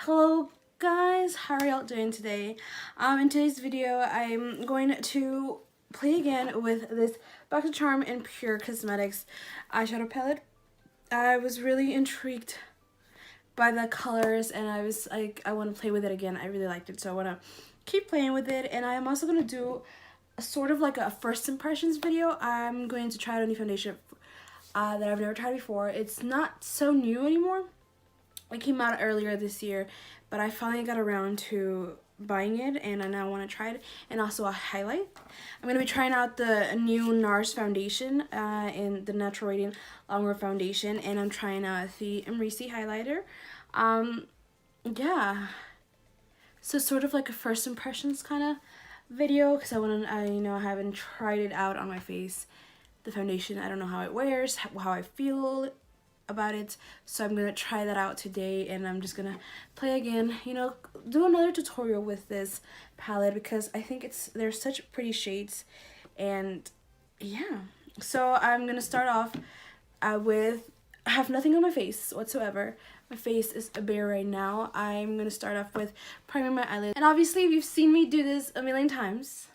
Hello guys, how are y'all doing today? In today's video, I'm going to play again with this BOXYCHARM X PÜR Cosmetics eyeshadow palette. I was really intrigued by the colors and I was like, I want to play with it again. I really liked it, so I want to keep playing with it. And I'm also going to do a sort of like a first impressions video. I'm going to try out a new foundation that I've never tried before. It's not so new anymore. It came out earlier this year, but I finally got around to buying it and I now want to try it, and also a highlight. I'm going to be trying out the new NARS foundation in the Natural Radiant Longwear foundation, and I'm trying out the Amrezy Highlighter. Yeah, so sort of like a first impressions kind of video, because I haven't tried it out on my face, the foundation. I don't know how it wears, how I feel about it, so I'm gonna try that out today, and I'm just gonna play again, do another tutorial with this palette because I think there's such pretty shades. And yeah, so I'm gonna start off with, I have nothing on my face whatsoever. My face is bare right now. I'm gonna start off with priming my eyelids, and obviously you've seen me do this a million times.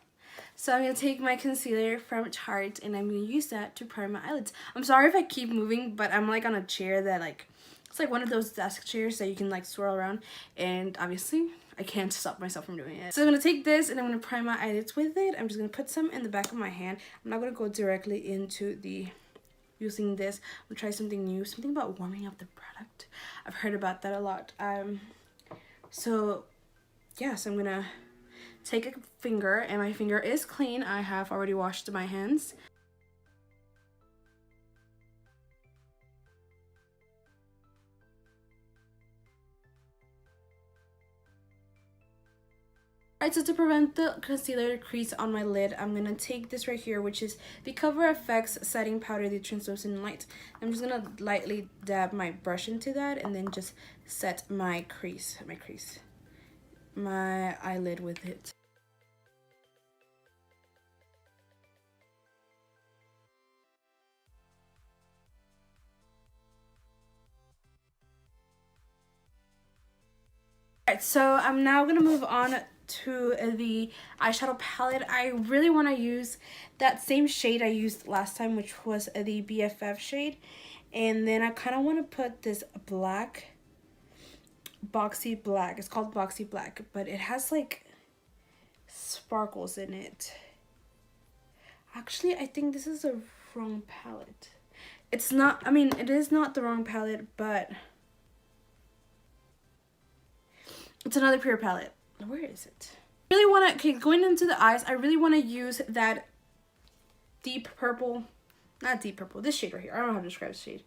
So I'm going to take my concealer from Tarte and I'm going to use that to prime my eyelids. I'm sorry if I keep moving, but I'm like on a chair that it's like one of those desk chairs that you can like swirl around, and obviously I can't stop myself from doing it. So I'm going to take this and I'm going to prime my eyelids with it. I'm just going to put some in the back of my hand. I'm not going to go directly into using this. I'm going to try something new, something about warming up the product. I've heard about that a lot. So yeah, so I'm going to take a finger, and my finger is clean. I have already washed my hands. Alright, so to prevent the concealer to crease on my lid, I'm going to take this right here, which is the CoverFX Setting Powder, the Translucent Light. I'm just going to lightly dab my brush into that and then just set my eyelid with it. Alright, so I'm now going to move on to the eyeshadow palette. I really want to use that same shade I used last time, which was the BFF shade. And then I kind of want to put this black, boxy black. It's called Boxy Black, but it has like sparkles in it. Actually, I think this is the wrong palette. It's not, I mean, it is not the wrong palette, but it's another pure palette. Where is it? I really want to, okay, going into the eyes, I really want to use that deep purple, not deep purple, this shade right here. I don't know how to describe the shade.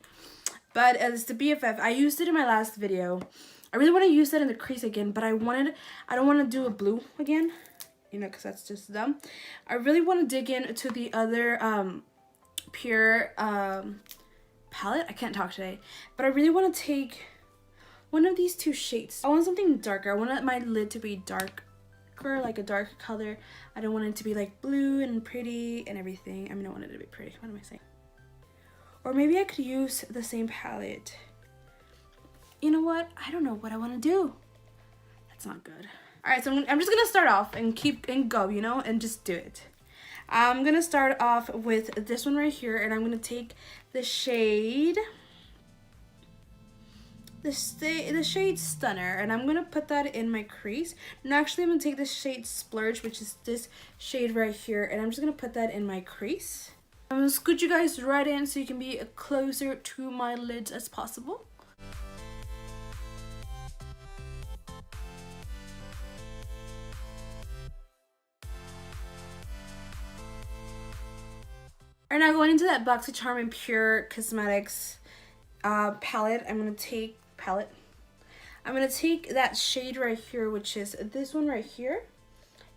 But it's the BFF. I used it in my last video. I really want to use that in the crease again, but I don't want to do a blue again, because that's just dumb. I really want to dig into the other pure palette. I can't talk today. But I really want to take one of these two shades. I want something darker. I want my lid to be darker, like a dark color. I don't want it to be like blue and pretty and everything. I mean, I want it to be pretty. What am I saying? Or maybe I could use the same palette. You know what? I don't know what I want to do. That's not good. Alright, so I'm just going to start off and go, and just do it. I'm going to start off with this one right here, and I'm going to take the shade... the shade Stunner, and I'm gonna put that in my crease. And actually, I'm gonna take the shade Splurge, which is this shade right here, and I'm just gonna put that in my crease. I'm gonna scoot you guys right in so you can be closer to my lids as possible. Alright, now going into that BOXYCHARM X PÜR Cosmetics palette, I'm gonna take that shade right here, which is this one right here,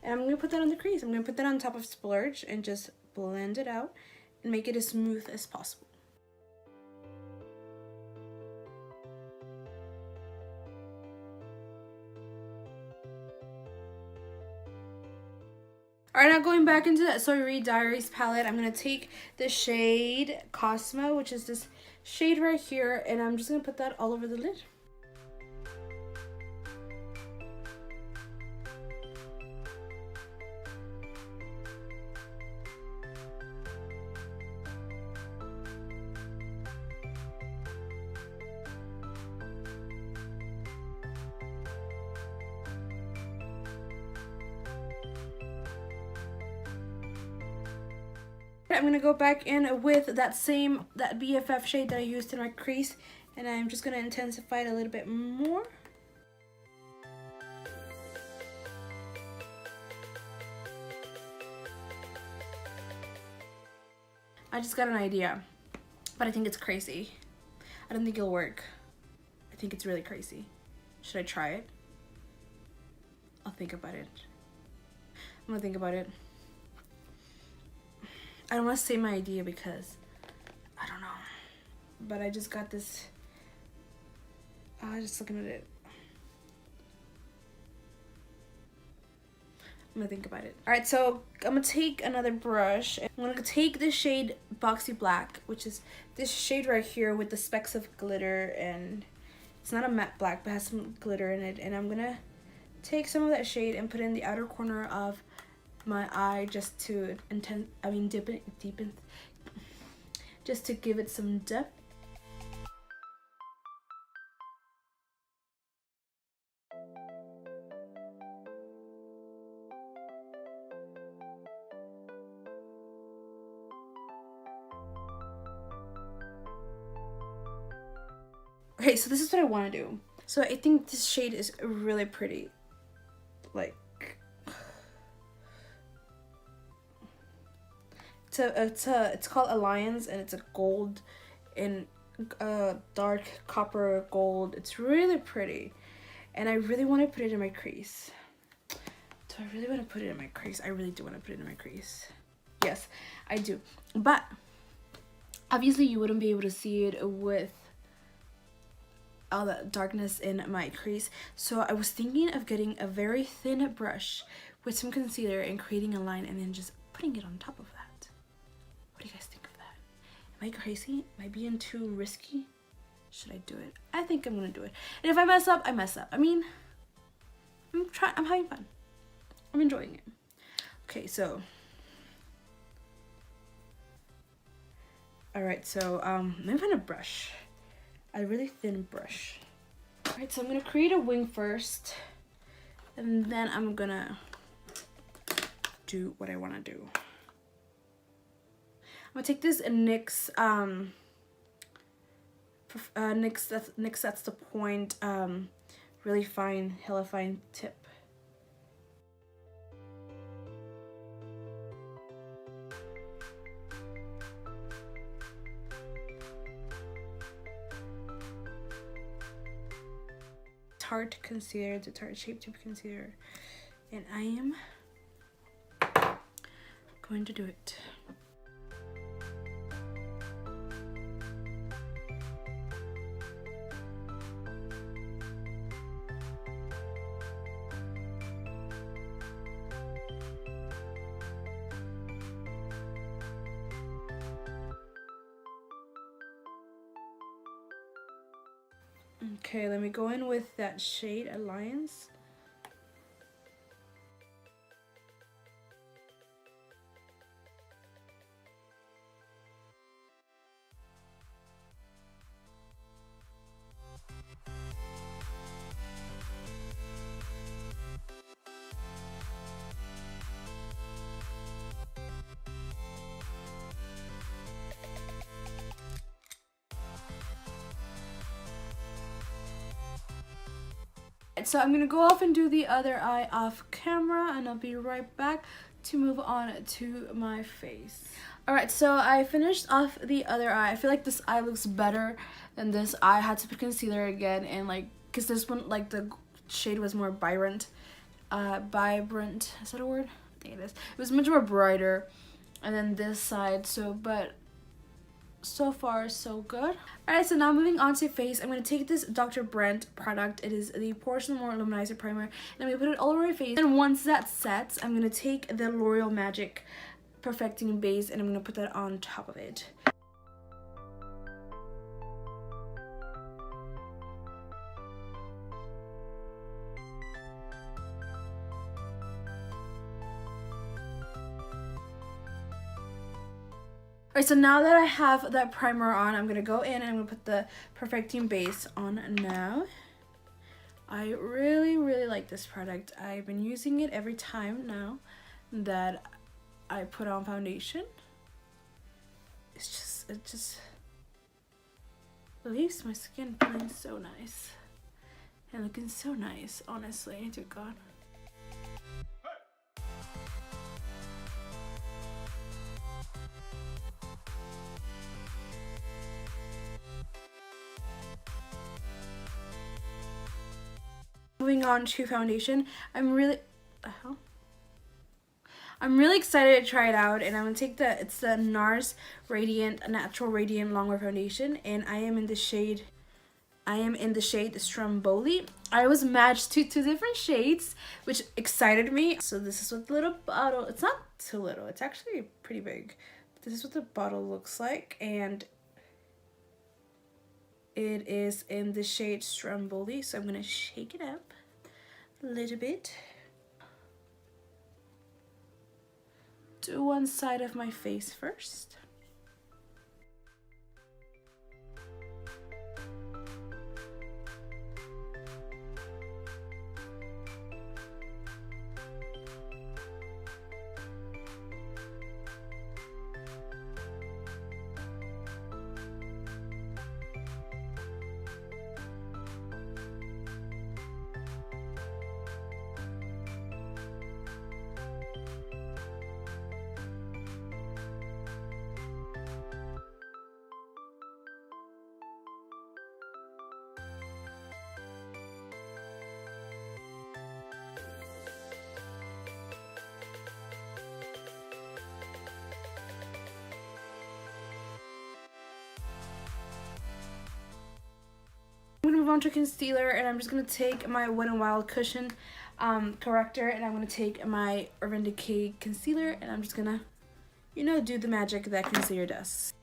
and I'm going to put that on the crease. I'm going to put that on top of Splurge and just blend it out and make it as smooth as possible. Alright, now going back into that Soiree Diaries palette, I'm going to take the shade Cosmo, which is this shade right here, and I'm just going to put that all over the lid. I'm gonna go back in with that BFF shade that I used in my crease, and I'm just gonna intensify it a little bit more. I just got an idea, but I think it's crazy. I don't think it'll work. I think it's really crazy. Should I try it? I'll think about it. I'm gonna think about it. I don't want to say my idea because I don't know, but I just got this. Just looking at it, I'm gonna think about it. All right, so I'm gonna take another brush. I'm gonna take the shade Boxy Black, which is this shade right here with the specks of glitter, and it's not a matte black, but has some glitter in it. And I'm gonna take some of that shade and put it in the outer corner of my eye just to deepen, just to give it some depth. Okay, so this is what I want to do. So I think this shade is really pretty. Like, it's called Alliance, and it's a gold in dark copper gold. It's really pretty, and I really want to put it in my crease. Do I really want to put it in my crease? I really do want to put it in my crease. Yes, I do. But obviously you wouldn't be able to see it with all that darkness in my crease. So I was thinking of getting a very thin brush with some concealer and creating a line and then just putting it on top of that. What do you guys think of that? Am I crazy? Am I being too risky? Should I do it? I think I'm gonna do it. And if I mess up, I mess up. I mean, I'm having fun. I'm enjoying it. Okay, so all right, so let me find a brush. A really thin brush. All right, so I'm gonna create a wing first, and then I'm gonna do what I wanna do. I'm gonna take this NYX, NYX That's the Point, really fine, hella fine tip. Tarte concealer, the Tarte Shape Tape concealer, and I am going to do it. Okay, let me go in with that shade Alliance. So I'm gonna go off and do the other eye off camera, and I'll be right back to move on to my face. Alright, so I finished off the other eye. I feel like this eye looks better than this eye. I had to put concealer again, and like, because this one, like, the shade was more vibrant. Vibrant, is that a word? I think it is. It was much more brighter. And then this side, but so far so good. Alright, so now moving on to face, I'm going to take this Dr.Brandt product. It is the Porcelain More Luminizer Primer, and I'm going to put it all over my face. And once that sets, I'm going to take the L'Oreal Magic Perfecting Base, and I'm going to put that on top of it. Alright, so now that I have that primer on, I'm going to go in and I'm going to put the Perfecting Base on now. I really, really like this product. I've been using it every time now that I put on foundation. it just leaves my skin feeling so nice and looking so nice, honestly. Dear God. Moving on to foundation, I'm really excited to try it out, and I'm gonna take it's the NARS Natural Radiant Longwear Foundation, and I am in the shade Stromboli. I was matched to 2 different shades, which excited me. So this is what the little bottle, it's not too little, it's actually pretty big. This is what the bottle looks like, and it is in the shade Stromboli. So I'm gonna shake it up a little bit to one side of my face first. I'm gonna move on to concealer, and I'm just gonna take my Wet n Wild Cushion corrector, and I'm gonna take my Urban Decay concealer, and I'm just gonna, you know, do the magic that concealer does.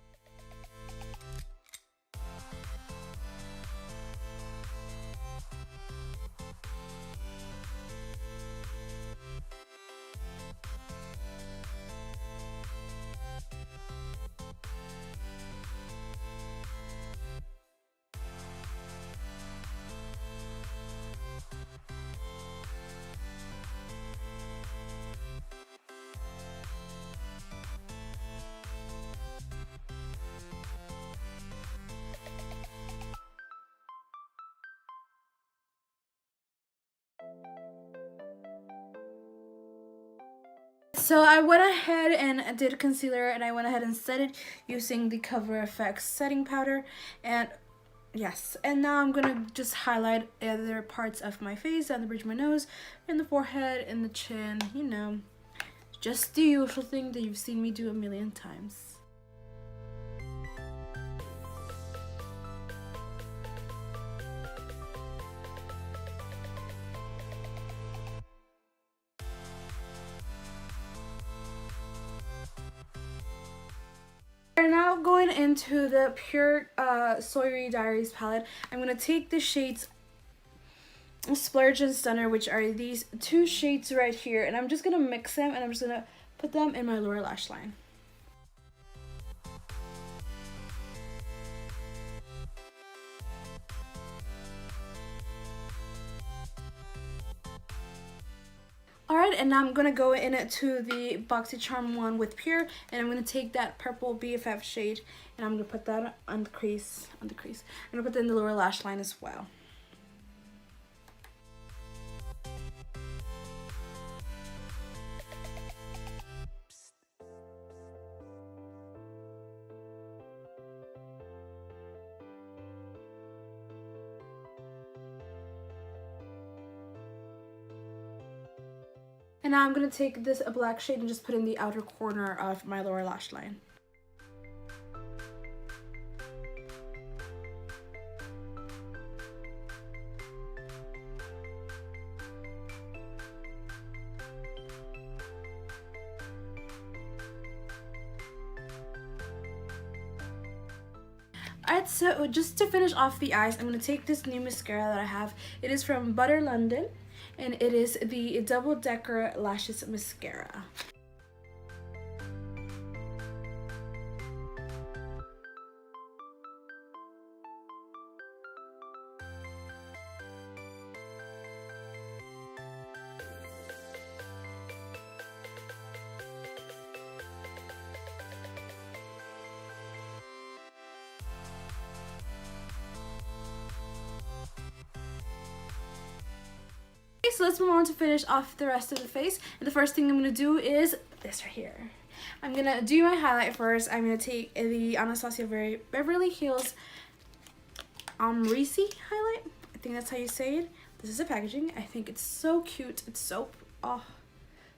So I went ahead and did concealer, and I went ahead and set it using the CoverFX setting powder, and yes, and now I'm gonna just highlight other parts of my face, on the bridge of my nose, in the forehead, in the chin, you know, just the usual thing that you've seen me do a million times. We're now going into the pure Soiree Diaries palette. I'm going to take the shades Splurge and Stunner, which are these 2 shades right here, and I'm just going to mix them, and I'm just going to put them in my lower lash line. Alright, and now I'm going to go into the BOXYCHARM one with Pure, and I'm going to take that purple BFF shade, and I'm going to put that on the crease, I'm going to put that in the lower lash line as well. And now I'm going to take this black shade and just put in the outer corner of my lower lash line. Alright, so just to finish off the eyes, I'm going to take this new mascara that I have. It is from Butter London, and it is the Double Decker Lashes Mascara. so let's move on to finish off the rest of the face. And the first thing I'm going to do is this right here. I'm going to do my highlight first. I'm going to take the Anastasia Beverly Hills Amrezy highlight. I think that's how you say it. This is the packaging. I think it's so cute. It's so, oh,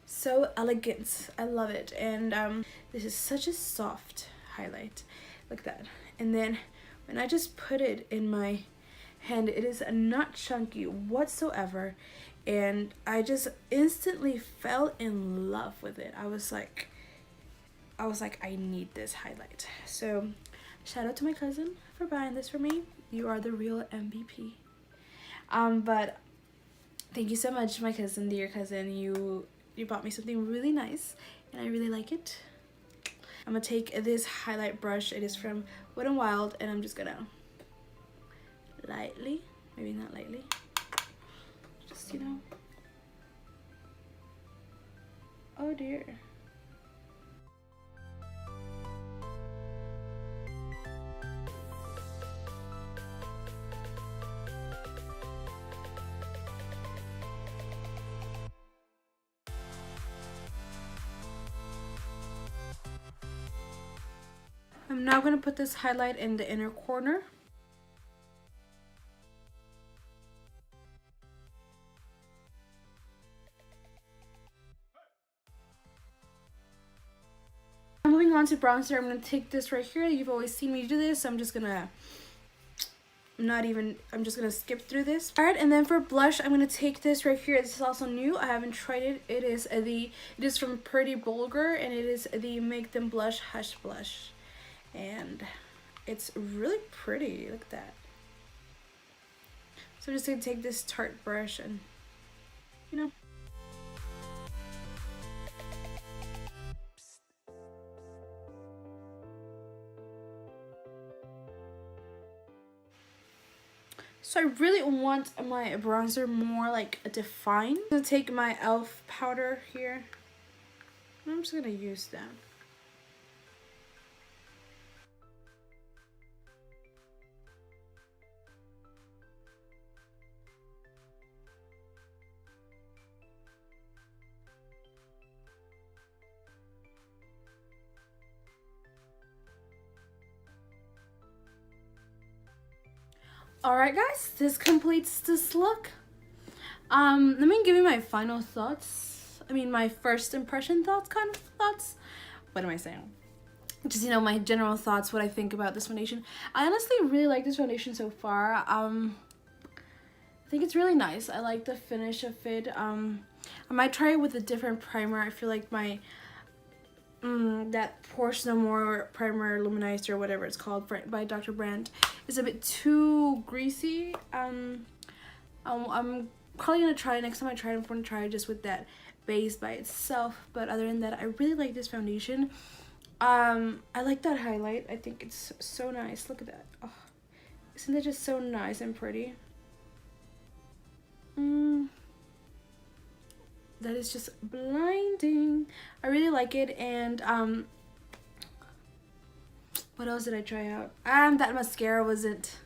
so elegant. I love it. And this is such a soft highlight. Look at that. And then when I just put it in my hand, it is not chunky whatsoever. And I just instantly fell in love with it. I was like, I need this highlight. So shout out to my cousin for buying this for me. You are the real MVP. But thank you so much, my cousin, dear cousin. You bought me something really nice, and I really like it. I'm gonna take this highlight brush. It is from Wet n Wild, and I'm just gonna lightly, maybe not lightly, just, you know. Oh dear. I'm now going to put this highlight in the inner corner. Moving on to bronzer, I'm going to take this right here. You've always seen me do this, so I'm just going to I'm just going to skip through this. Alright, and then for blush, I'm going to take this right here. This is also new. I haven't tried it. It is from Pretty Vulgar, and it is the Make Them Blush Hush Blush. And it's really pretty. Look at that. So I'm just going to take this Tarte brush and, you know. So I really want my bronzer more like defined. I'm going to take my e.l.f. powder here. I'm just going to use that. Alright guys, this completes this look. Let me give you my final thoughts. I mean, my first impression thoughts, kind of thoughts. What am I saying? Just, you know, my general thoughts, what I think about this foundation. I honestly really like this foundation so far. I think it's really nice. I like the finish of it. I might try it with a different primer. I feel like my that Portia No More primer, Luminizer, whatever it's called, by dr.Brandt, is a bit too greasy. I'm probably gonna try next time I try it. I'm gonna try it just with that base by itself. But other than that, I really like this foundation. I like that highlight. I think it's so nice. Look at that. Oh, isn't it just so nice and pretty? That is just blinding. I really like it. And what else did I try out? That mascara wasn't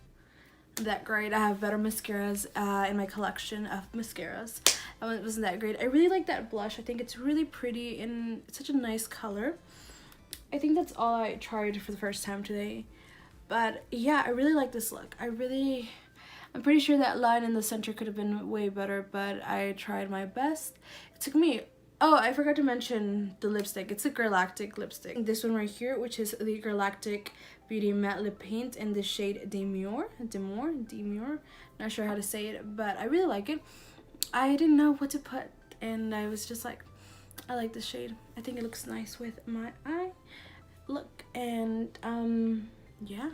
that great. I have better mascaras in my collection of mascaras. That one wasn't that great. I really like that blush. I think it's really pretty and it's such a nice color. I think that's all I tried for the first time today. But yeah, I really like this look. I'm pretty sure that line in the center could have been way better, but I tried my best. It took me... Oh, I forgot to mention the lipstick. It's a Galactic lipstick. This one right here, which is the Galactic Beauty Matte Lip Paint in the shade Demure. Not sure how to say it, but I really like it. I didn't know what to put, and I was just like, I like this shade. I think it looks nice with my eye look, and yeah.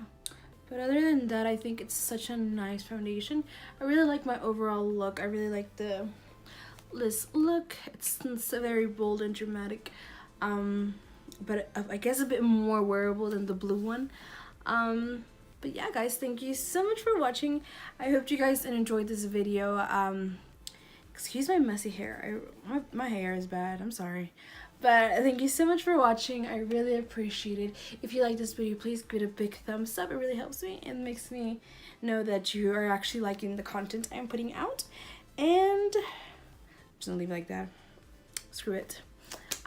But other than that, I think it's such a nice foundation. I really like my overall look. I really like this look. It's very bold and dramatic. But I guess a bit more wearable than the blue one. But yeah, guys, thank you so much for watching. I hope you guys enjoyed this video. Excuse my messy hair. My hair is bad. I'm sorry. But thank you so much for watching. I really appreciate it. If you like this video, please give it a big thumbs up. It really helps me and makes me know that you are actually liking the content I'm putting out. And just gonna leave it like that. Screw it.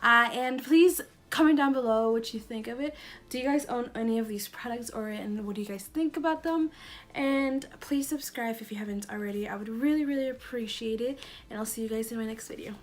And please comment down below what you think of it. Do you guys own any of these products, and what do you guys think about them? And please subscribe if you haven't already. I would really appreciate it, and I'll see you guys in my next video.